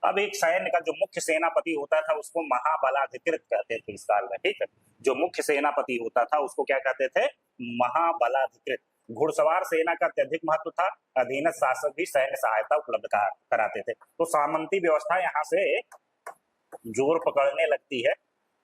अब एक सैन्य का जो मुख्य सेनापति होता था उसको महाबलाधिकृत कहते थे इस काल में, ठीक है। जो मुख्य सेनापति होता था उसको क्या कहते थे? महाबलाधिकृत। घुड़सवार सेना का अत्यधिक महत्व था। अधीनस्थ शासक भी सैन्य सहायता उपलब्ध कराते थे। तो सामंती व्यवस्था यहाँ से जोर पकड़ने लगती है।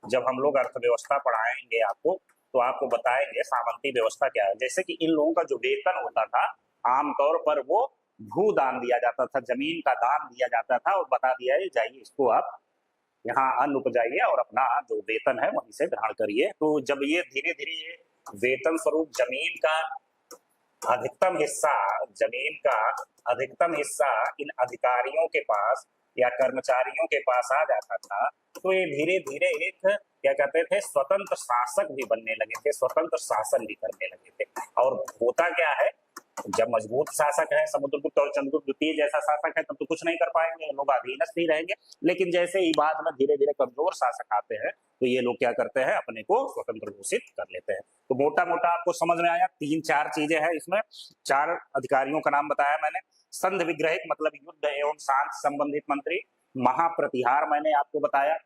जब हम लोग अर्थव्यवस्था पढ़ाएंगे आपको तो आपको बताएंगे सामंती व्यवस्था क्या है। जैसे कि इन लोगों का जो वेतन होता था आमतौर पर वो भूदान दिया जाता था, जमीन का दान दिया जाता था और बता दिया जाइए इसको आप यहाँ अन्न उपजाइए और अपना जो वेतन है वहीं से ग्रहण करिए। तो जब ये धीरे धीरे ये वेतन स्वरूप जमीन का अधिकतम हिस्सा इन अधिकारियों के पास या कर्मचारियों के पास आ जाता था तो ये धीरे धीरे एक क्या कहते थे स्वतंत्र शासक भी बनने लगे थे, स्वतंत्र शासन भी करने लगे थे। और होता क्या है, जब मजबूत शासक है समुद्रगुप्त और चंद्रगुप्त द्वितीय जैसा शासक है तब तो कुछ नहीं कर पाएंगे, लोग अधीनस्थ ही रहेंगे। लेकिन जैसे ही बाद में धीरे धीरे कमजोर शासक आते हैं तो ये लोग क्या करते हैं, अपने को स्वतंत्र घोषित कर लेते हैं। तो मोटा मोटा आपको समझ में आया, 3-4 चीजें हैं इसमें। 4 अधिकारियों का नाम बताया मैंने। संध विग्रहिक मतलब युद्ध एवं शांति संबंधित मंत्री। महाप्रतिहार मैंने आपको बताया,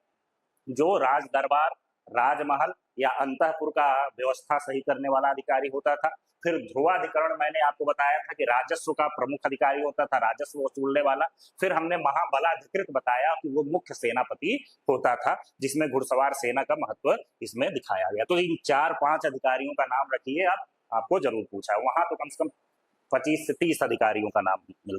जो राज दरबार, राजमहल या अंतःपुर का व्यवस्था सही करने वाला अधिकारी होता था। फिर ध्रुवाधिकरण मैंने आपको बताया था कि राजस्व का प्रमुख अधिकारी होता था, राजस्व वसूलने वाला। फिर हमने महाबलाधिकृत बताया कि वो मुख्य सेनापति होता था, जिसमें घुड़सवार सेना का महत्व इसमें दिखाया गया। तो इन 4-5 अधिकारियों का नाम रखिए आप, आपको जरूर पूछा है। वहां तो कम से कम 25 से 30 अधिकारियों का नाम मिलता